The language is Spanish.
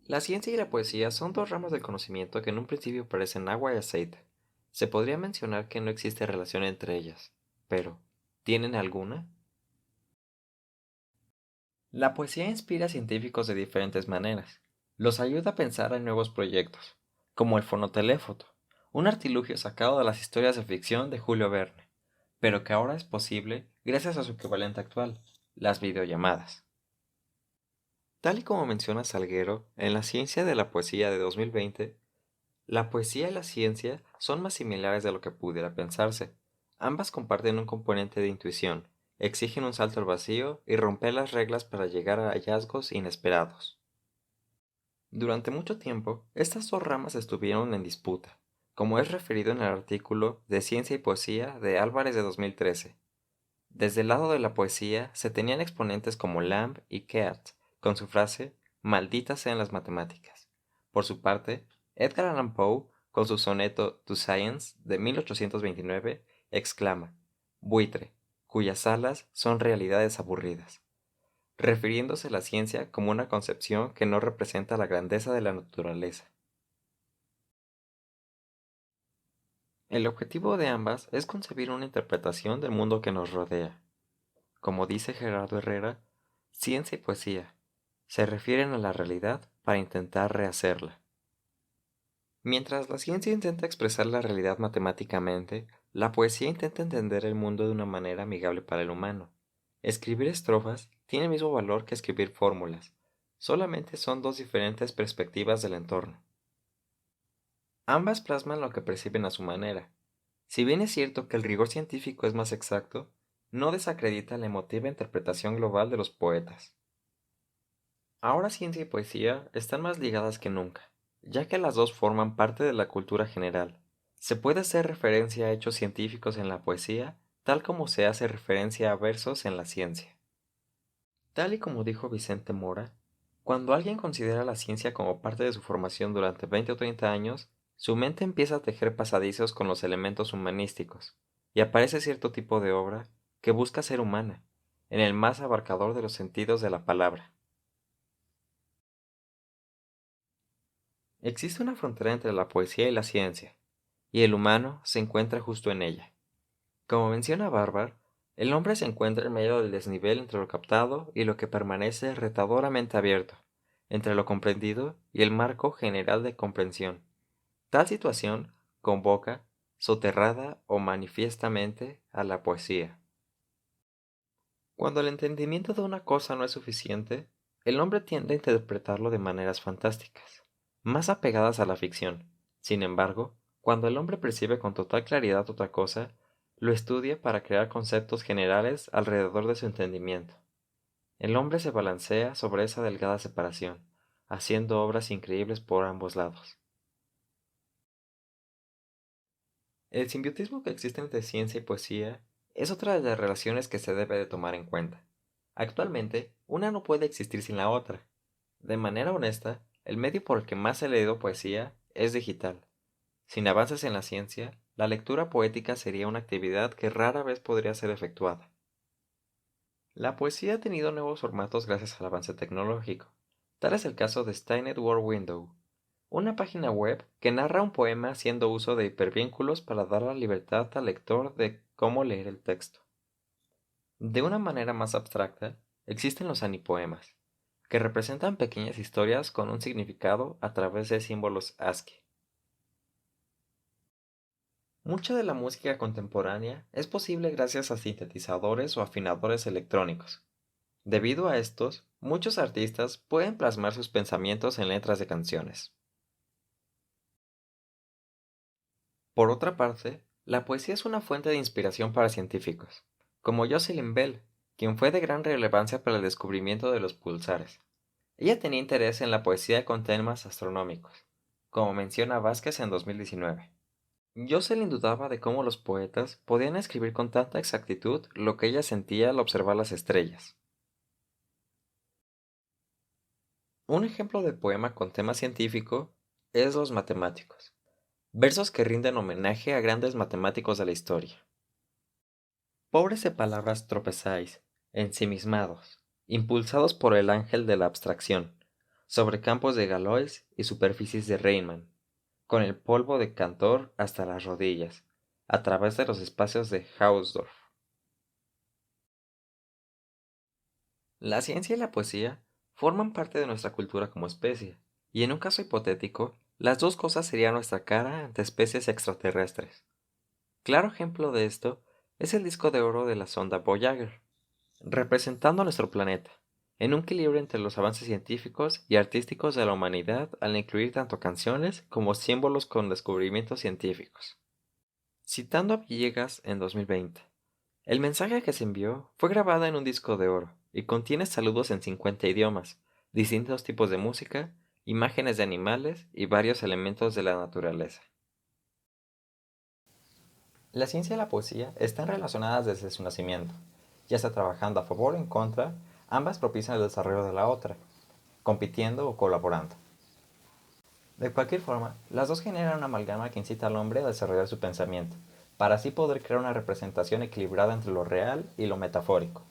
La ciencia y la poesía son dos ramas del conocimiento que en un principio parecen agua y aceite. Se podría mencionar que no existe relación entre ellas, pero ¿tienen alguna? La poesía inspira a científicos de diferentes maneras. Los ayuda a pensar en nuevos proyectos, como el fonoteléfono, un artilugio sacado de las historias de ficción de Julio Verne, pero que ahora es posible gracias a su equivalente actual, las videollamadas. Tal y como menciona Salguero en La ciencia de la poesía de 2020, la poesía y la ciencia son más similares de lo que pudiera pensarse. Ambas comparten un componente de intuición, exigen un salto al vacío y romper las reglas para llegar a hallazgos inesperados. Durante mucho tiempo, estas dos ramas estuvieron en disputa, como es referido en el artículo de Ciencia y Poesía de Álvarez de 2013. Desde el lado de la poesía se tenían exponentes como Lamb y Keats, con su frase "Malditas sean las matemáticas". Por su parte, Edgar Allan Poe, con su soneto To Science de 1829, exclama "Buitre, cuyas alas son realidades aburridas", refiriéndose a la ciencia como una concepción que no representa la grandeza de la naturaleza. El objetivo de ambas es concebir una interpretación del mundo que nos rodea. Como dice Gerardo Herrera, ciencia y poesía se refieren a la realidad para intentar rehacerla. Mientras la ciencia intenta expresar la realidad matemáticamente, la poesía intenta entender el mundo de una manera amigable para el humano. Escribir estrofas tiene el mismo valor que escribir fórmulas, solamente son dos diferentes perspectivas del entorno. Ambas plasman lo que perciben a su manera. Si bien es cierto que el rigor científico es más exacto, no desacredita la emotiva interpretación global de los poetas. Ahora ciencia y poesía están más ligadas que nunca, ya que las dos forman parte de la cultura general. Se puede hacer referencia a hechos científicos en la poesía, tal como se hace referencia a versos en la ciencia. Tal y como dijo Vicente Mora, cuando alguien considera la ciencia como parte de su formación durante 20 o 30 años, su mente empieza a tejer pasadizos con los elementos humanísticos, y aparece cierto tipo de obra que busca ser humana, en el más abarcador de los sentidos de la palabra. Existe una frontera entre la poesía y la ciencia, y el humano se encuentra justo en ella. Como menciona Barbar, el hombre se encuentra en medio del desnivel entre lo captado y lo que permanece retadoramente abierto, entre lo comprendido y el marco general de comprensión. Tal situación convoca, soterrada o manifiestamente, a la poesía. Cuando el entendimiento de una cosa no es suficiente, el hombre tiende a interpretarlo de maneras fantásticas, más apegadas a la ficción. Sin embargo, cuando el hombre percibe con total claridad otra cosa, lo estudia para crear conceptos generales alrededor de su entendimiento. El hombre se balancea sobre esa delgada separación, haciendo obras increíbles por ambos lados. El simbiotismo que existe entre ciencia y poesía es otra de las relaciones que se debe de tomar en cuenta. Actualmente, una no puede existir sin la otra. De manera honesta, el medio por el que más he leído poesía es digital. Sin avances en la ciencia, la lectura poética sería una actividad que rara vez podría ser efectuada. La poesía ha tenido nuevos formatos gracias al avance tecnológico. Tal es el caso de Steinert Word Window, una página web que narra un poema haciendo uso de hipervínculos para dar la libertad al lector de cómo leer el texto. De una manera más abstracta, existen los anipoemas, que representan pequeñas historias con un significado a través de símbolos ASCII. Mucha de la música contemporánea es posible gracias a sintetizadores o afinadores electrónicos. Debido a estos, muchos artistas pueden plasmar sus pensamientos en letras de canciones. Por otra parte, la poesía es una fuente de inspiración para científicos, como Jocelyn Bell, quien fue de gran relevancia para el descubrimiento de los pulsares. Ella tenía interés en la poesía con temas astronómicos, como menciona Vázquez en 2019. Jocelyn dudaba de cómo los poetas podían escribir con tanta exactitud lo que ella sentía al observar las estrellas. Un ejemplo de poema con tema científico es Los Matemáticos, versos que rinden homenaje a grandes matemáticos de la historia. Pobres de palabras tropezáis, ensimismados, impulsados por el ángel de la abstracción. sobre campos de Galois y superficies de Riemann, con el polvo de Cantor hasta las rodillas, a través de los espacios de Hausdorff. La ciencia y la poesía forman parte de nuestra cultura como especie, y en un caso hipotético, las dos cosas serían nuestra cara ante especies extraterrestres. Claro ejemplo de esto es el disco de oro de la sonda Voyager, representando a nuestro planeta, en un equilibrio entre los avances científicos y artísticos de la humanidad al incluir tanto canciones como símbolos con descubrimientos científicos. Citando a Villegas en 2020, el mensaje que se envió fue grabado en un disco de oro y contiene saludos en 50 idiomas, distintos tipos de música, imágenes de animales y varios elementos de la naturaleza. La ciencia y la poesía están relacionadas desde su nacimiento, ya sea trabajando a favor o en contra, ambas propician el desarrollo de la otra, compitiendo o colaborando. De cualquier forma, las dos generan una amalgama que incita al hombre a desarrollar su pensamiento, para así poder crear una representación equilibrada entre lo real y lo metafórico.